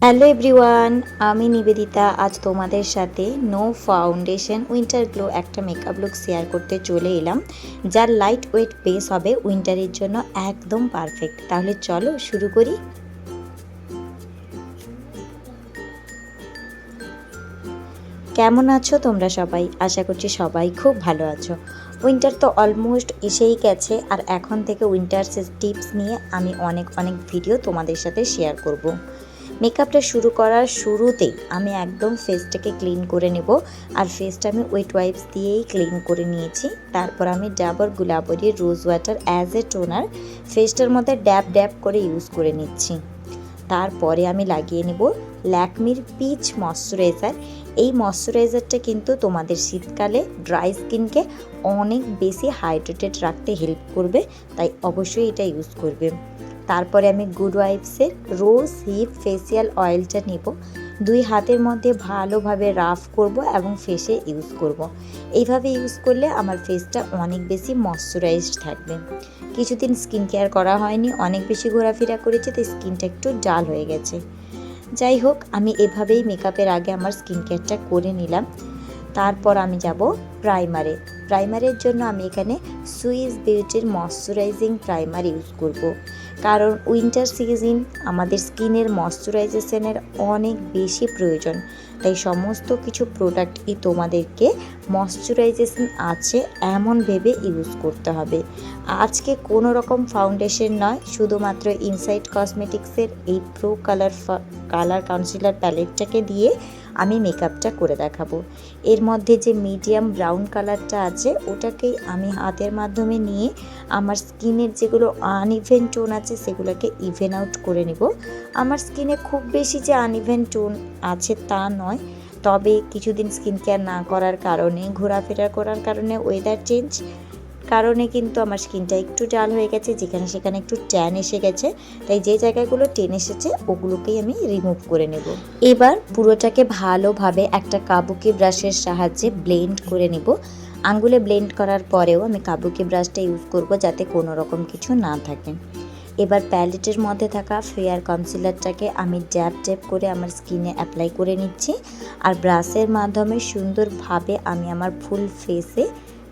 Hello everyone, আমি নিবেদিতা আজ তোমাদের সাথে নো ফাউন্ডেশন উইন্টার গ্লো একটা মেকআপ লুক শেয়ার করতে চলে এলাম, যার লাইট ওয়েট বেস হবে উইন্টারের জন্য একদম পারফেক্ট। তাহলে চলো শুরু করি। কেমন আছো তোমরা সবাই? আশা করছি সবাই খুব ভালো আছো। উইন্টার তো অলমোস্ট এসেই গেছে, আর এখন থেকে উইন্টার টিপস নিয়ে আমি অনেক ভিডিও তোমাদের সাথে শেয়ার করব। মেকআপটা শুরু করার শুরুতেই আমি একদম ফেসটাকে ক্লিন করে নেব, আর ফেসটা আমি ওয়েট ওয়াইপস দিয়েই ক্লিন করে নিয়েছি। তারপর আমি Dabur Gulabari rose water as a toner ফেসটার মধ্যে ড্যাব ড্যাব করে ইউজ করে নিচ্ছি। তারপরে আমি লাগিয়ে নেব ল্যাকমির পিচ ময়শ্চারাইজার। এই ময়শ্চারাইজারটা কিন্তু তোমাদের শীতকালে ড্রাই স্কিনকে অনেক বেশি হাইড্রেটেড রাখতে হেল্প করবে, তাই অবশ্যই এটা ইউজ করবে। তারপরে আমি গুড ওয়াইপসের রোজ হিপ ফেসিয়াল অয়েলটা নেব, দুই হাতের মধ্যে ভালোভাবে রাফ করব এবং ফেসে ইউজ করব। এইভাবে ইউজ করলে আমার ফেসটা অনেক বেশি ময়শ্চারাইজড থাকবে। কিছুদিন স্কিন কেয়ার করা হয়নি, অনেক বেশি ঘোরাফেরা করেছে, তাই স্কিনটা একটু ডাল হয়ে গেছে। যাই হোক, আমি এভাবেই মেকআপের আগে আমার স্কিন কেয়ারটা করে নিলাম। তারপর আমি যাব প্রাইমারের জন্য আমি এখানে সুইস বিউটির ময়শ্চারাইজিং প্রাইমার ইউজ করব, কারণ উইন্টার সিজন আমাদের স্কিনের ময়শ্চারাইজেশনের অনেক বেশি প্রয়োজন। তাই সমস্ত কিছু প্রোডাক্টই তোমাদেরকে ময়শ্চারাইজেশন আছে এমন ভেবে ইউজ করতে হবে। আজকে কোনো রকম ফাউন্ডেশন নয়, শুধুমাত্র ইনসাইড কসমেটিক্সের এই প্রো কালার কনসিলার প্যালেটটাকে দিয়ে আমি মেকআপটা করে দেখাবো। এর মধ্যে যে মিডিয়াম ব্রাউন কালারটা আছে ওটাকেই আমি হাতের মাধ্যমে নিয়ে আমার স্কিনের যেগুলো আনইভেন টোন আছে সেগুলোকে ইভেন আউট করে নেব। আমার স্কিনে খুব বেশি যে আনইভেন টোন আছে তা নয়, তবে কিছুদিন স্কিন কেয়ার না করার কারণে, ঘোরাফেরা করার কারণে, ওয়েদার চেঞ্জ কারণে কিন্তু আমার স্কিনটা একটু ডাল হয়ে গেছে, যেখানে সেখানে একটু ট্যান এসে গেছে। তাই যে জায়গাগুলো টেন এসেছে ওগুলোকেই আমি রিমুভ করে নেব। এবার পুরোটাকে ভালোভাবে একটা কাবুকি ব্রাশের সাহায্যে ব্লেন্ড করে নেব। আঙ্গুলে ব্লেন্ড করার পরেও আমি কাবুকি ব্রাশটা ইউজ করব যাতে কোনো রকম কিছু না থাকে। এবার প্যালেটের মধ্যে থাকা ফেয়ার কনসিলারটাকে আমি ড্যাব করে আমার স্কিনে অ্যাপ্লাই করে নিচ্ছি, আর ব্রাশের মাধ্যমে সুন্দরভাবে আমি আমার ফুল ফেসে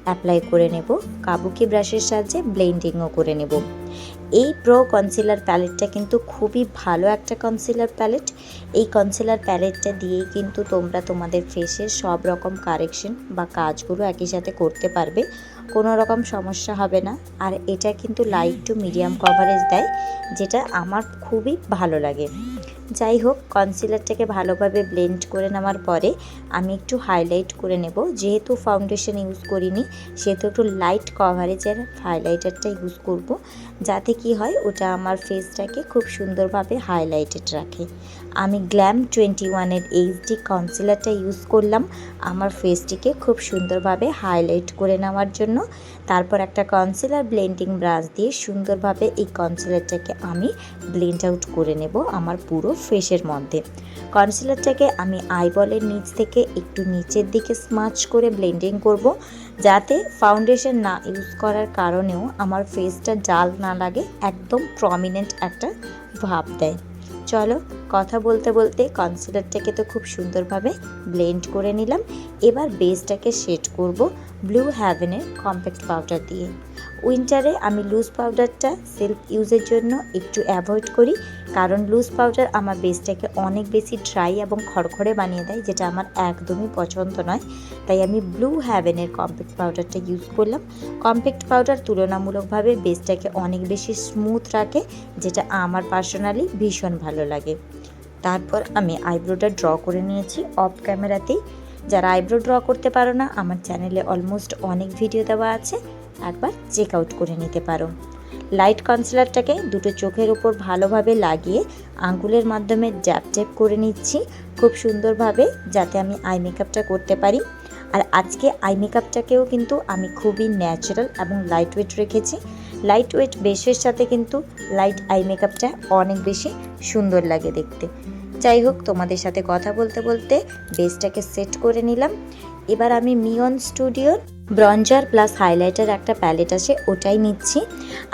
অ্যাপ্লাই করে নেব। কাবুকি ব্রাশের সাহায্যে ব্লেন্ডিংও করে নেব। এই প্রো কনসিলার প্যালেটটা কিন্তু খুবই ভালো একটা কনসিলার প্যালেট। এই কনসিলার প্যালেটটা দিয়েই কিন্তু তোমরা তোমাদের ফেসের সব রকম কারেকশন বা কাজগুলো একই সাথে করতে পারবে, কোনো রকম সমস্যা হবে না। আর এটা কিন্তু লাইট টু মিডিয়াম কভারেজ দেয়, যেটা আমার খুবই ভালো লাগে। যাই হোক, কনসিলারটাকে ভালোভাবে ব্লেন্ড করে নেওয়ার পরে আমি একটু হাইলাইট করে নেব। যেহেতু ফাউন্ডেশন ইউজ করিনি সেহেতু একটু লাইট কভারেজের হাইলাইটারটা ইউজ করব, যাতে কি হয় ওটা আমার ফেসটাকে খুব সুন্দরভাবে হাইলাইটেড রাখে। আমি গ্ল্যাম 21-এর এইচডি কনসিলারটা ইউজ করলাম আমার ফেসটিকে খুব সুন্দরভাবে হাইলাইট করে নেওয়ার জন্য। তারপর একটা কনসিলার ব্লেন্ডিং ব্রাশ দিয়ে সুন্দরভাবে এই কনসিলারটাকে আমি ব্লেন্ড আউট করে নেব আমার পুরো ফেসের মধ্যে। কনসিলারটাকে আমি আইবলের নিচ থেকে একটু নিচের দিকে স্মাচ করে ব্লেন্ডিং করব, যাতে ফাউন্ডেশন না ইউজ করার কারণেও আমার ফেসটা জাল না লাগে, একদম প্রমিনেন্ট একটা ভাব দেয়। চলো, কথা বলতে বলতে কনসিলারটাকে তো খুব সুন্দরভাবে ব্লেন্ড করে নিলাম। এবার বেসটাকে শেড করব ব্লু হ্যাভেনের কম্প্যাক্ট পাউডার দিয়ে। উইন্টারে আমি লুজ পাউডারটা সেলফ ইউজের জন্য একটু অ্যাভয়েড করি, কারণ লুজ পাউডার আমার বেসটাকে অনেক বেশি ড্রাই এবং খড়খড়ে বানিয়ে দেয়, যেটা আমার একদমই পছন্দ নয়। তাই আমি ব্লু হ্যাভেনের কম্প্যাক্ট পাউডারটা ইউজ করলাম। কম্প্যাক্ট পাউডার তুলনামূলকভাবে বেসটাকে অনেক বেশি স্মুথ রাখে, যেটা আমার পার্সোনালি ভীষণ ভালো লাগে। তারপর আমি আইব্রোটা ড্র করে নিয়েছি অফ ক্যামেরাতেই। যারা আইব্রো ড্র করতে পারো না, আমার চ্যানেলে অলমোস্ট অনেক ভিডিও দেওয়া আছে, একবার চেক আউট করে নিতে পারো। লাইট কনসিলারটাকে দুটো চোখের উপর ভালোভাবে লাগিয়ে আঙ্গুলের মাধ্যমে ড্যাপ করে নিচ্ছি খুব সুন্দরভাবে, যাতে আমি আই মেকআপটা করতে পারি। আর আজকে আই মেকআপটাকেও কিন্তু আমি খুবই ন্যাচারাল এবং লাইট ওয়েট রেখেছি। লাইট ওয়েট বেসের সাথে কিন্তু লাইট আই মেকআপটা অনেক বেশি সুন্দর লাগে দেখতে। যাই হোক, তোমাদের সাথে কথা বলতে বলতে বেসটাকে সেট করে নিলাম। এবার আমি মিয়ন স্টুডিওর ব্রঞ্জার প্লাস হাইলাইটার একটা প্যালেট আছে, ওটাই নিচ্ছি।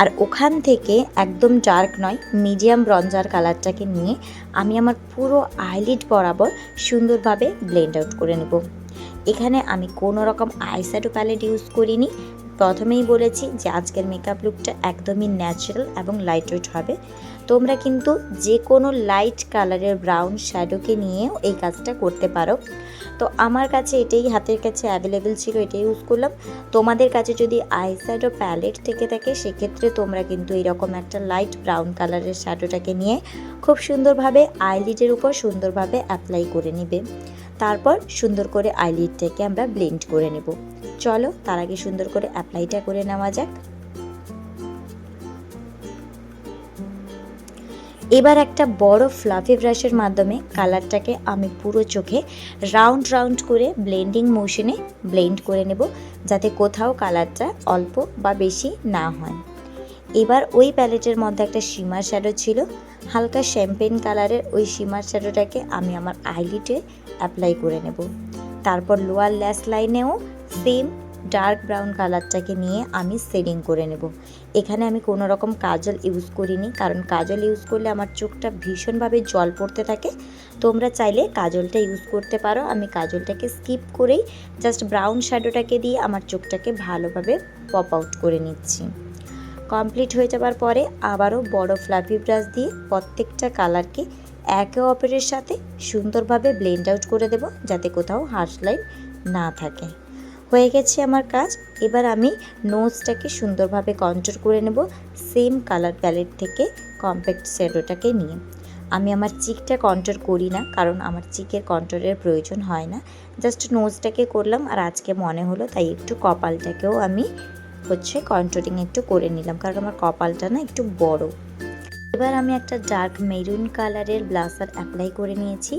আর ওখান থেকে একদম ডার্ক নয়, মিডিয়াম ব্রঞ্জার কালারটাকে নিয়ে আমি আমার পুরো আইলিড বরাবর সুন্দরভাবে ব্লেন্ড আউট করে নেব। এখানে আমি কোনো রকম আইশ্যাডো প্যালেট ইউজ করিনি। প্রথমেই বলেছি যে আজকের মেকআপ লুকটা একদমই ন্যাচারাল এবং লাইট ওয়েট হবে। তোমরা কিন্তু যে কোনো লাইট কালারের ব্রাউন শ্যাডোকে নিয়েও এই কাজটা করতে পারো। তো আমার কাছে এটাই হাতের কাছে অ্যাভেলেবেল ছিল, এটাই ইউজ করলাম। তোমাদের কাছে যদি আইশ্যাডো প্যালেট থেকে থাকে সেক্ষেত্রে তোমরা কিন্তু এরকম একটা লাইট ব্রাউন কালারের শ্যাডোটাকে নিয়ে খুব সুন্দরভাবে আইলিডের উপর সুন্দরভাবে অ্যাপ্লাই করে নেবে। তারপর সুন্দর করে আইলিডটাকে আমরা ব্লেন্ড করে নেব। চলো তার আগে সুন্দর করে অ্যাপ্লাইটা করে নেওয়া যাক। এবার একটা বড় ফ্লাফি ব্রাশের মাধ্যমে কালারটাকে আমি পুরো চোখে রাউন্ড রাউন্ড করে ব্লেন্ডিং মোশনে ব্লেন্ড করে নেব, যাতে কোথাও কালারটা অল্প বা বেশি না হয়। এবার ওই প্যালেটের মধ্যে একটা শিমার শ্যাডো ছিল, হালকা শ্যাম্পেন কালারের ওই শিমার শ্যাডোটাকে আমি আমার আইলিডে অ্যাপ্লাই করে নেব। তারপর লোয়ার ল্যাশ লাইনেও সেম ডার্ক ব্রাউন কালারটাকে নিয়ে আমি শেডিং করে নেব। এখানে আমি কোনো রকম কাজল ইউজ করিনি, কারণ কাজল ইউজ করলে আমার চোখটা ভীষণভাবে জল পড়তে থাকে। তোমরা চাইলে কাজলটা ইউজ করতে পারো। আমি কাজলটাকে স্কিপ করেই জাস্ট ব্রাউন শ্যাডোটাকে দিয়ে আমার চোখটাকে ভালোভাবে পপ আউট করে নিচ্ছি। কমপ্লিট হয়ে যাবার পরে আবারও বড় ফ্লাফি ব্রাশ দিয়ে প্রত্যেকটা কালারকে একে অপরের সাথে সুন্দরভাবে ব্লেন্ড আউট করে দেব, যাতে কোথাও হার্শ লাইন না থাকে। হয়ে গেছে আমার কাজ। এবার আমি নোজটাকে সুন্দরভাবে কন্ট্রোল করে নেব সেম কালার প্যালেট থেকে কম্প্যাক্ট শ্যাডোটাকে নিয়ে। আমি আমার চিকটা কন্ট্রোল করি না, কারণ আমার চিকের কন্ট্রোলের প্রয়োজন হয় না, জাস্ট নোজটাকে করলাম। আর আজকে মনে হলো তাই একটু কপালটাকেও আমি কন্ট্রোলিং একটু করে নিলাম, কারণ আমার কপালটা না একটু বড়। এবার আমি একটা ডার্ক মেরুন কালারের ব্লাশার অ্যাপ্লাই করে নিয়েছি।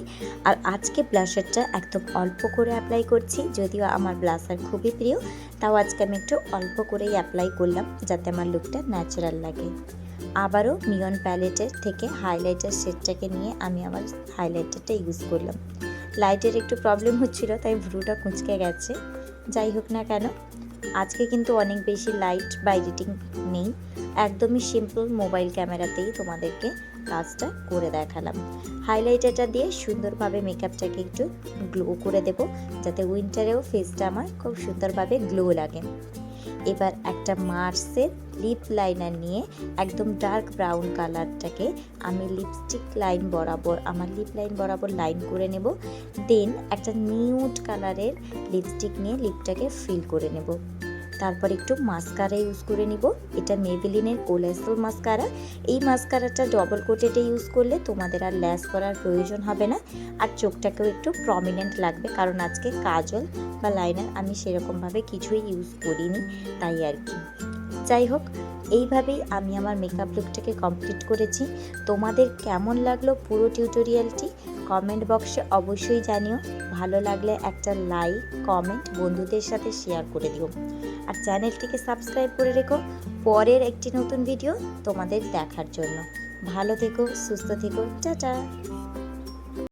আর আজকে ব্লাশারটা একদম অল্প করে অ্যাপ্লাই করছি, যদিও আমার ব্লাশার খুবই প্রিয়, তাও আজকে আমি একটু অল্প করেই অ্যাপ্লাই করলাম, যাতে আমার লুকটা ন্যাচারাল লাগে। আবারও নিয়ন প্যালেটের থেকে হাইলাইটার শেডটাকে নিয়ে আমি আমার হাইলাইটারটা ইউজ করলাম। লাইটের একটু প্রবলেম হচ্ছিল, তাই ভ্রুটা কুঁচকে গেছে। যাই হোক না কেন, আজকে কিন্তু অনেক বেশি লাইট বা এডিটিং নেই, একদমই সিম্পল মোবাইল ক্যামেরাতেই তোমাদেরকে কাজটা করে দেখালাম। হাইলাইটারটা দিয়ে সুন্দরভাবে মেকআপটাকে একটু গ্লো করে দেব, যাতে উইন্টারেও ফেসটা আমার খুব সুন্দরভাবে গ্লো লাগে। এবার একটা মার্সের লিপ লাইনার নিয়ে একদম ডার্ক ব্রাউন কালারটাকে আমি লিপস্টিক লাইন বরাবর আমার লিপ লাইন বরাবর লাইন করে নেব। দেন একটা নিউড কালারের লিপস্টিক নিয়ে লিপটাকে ফিল করে নেব। তারপর একটু মাস্কারা ইউজ করে নিব। এটা মেবেলিনের কোলাসল মাস্কারা। এই মাস্কারাটা ডবল কোটেডে ইউজ করলে তোমাদের আর ল্যাস করার প্রয়োজন হবে না, আর চোখটাকেও একটু প্রমিনেন্ট লাগবে, কারণ আজকে কাজল বা লাইনার আমি সেরকমভাবে কিছুই ইউজ করিনি, তাই আর কি। যাই হোক, এইভাবেই আমি আমার মেকআপ লুকটাকে কমপ্লিট করেছি। তোমাদের কেমন লাগলো পুরো টিউটোরিয়ালটি কমেন্ট বক্সে অবশ্যই জানিও। ভালো লাগলে একটা লাইক কমেন্ট বন্ধুদের সাথে শেয়ার করে দিও, আর চ্যানেলটিকে সাবস্ক্রাইব করে রেখো পরের একটি নতুন ভিডিও তোমাদের দেখার জন্য। ভালো থেকো, সুস্থ থেকো, টাটা।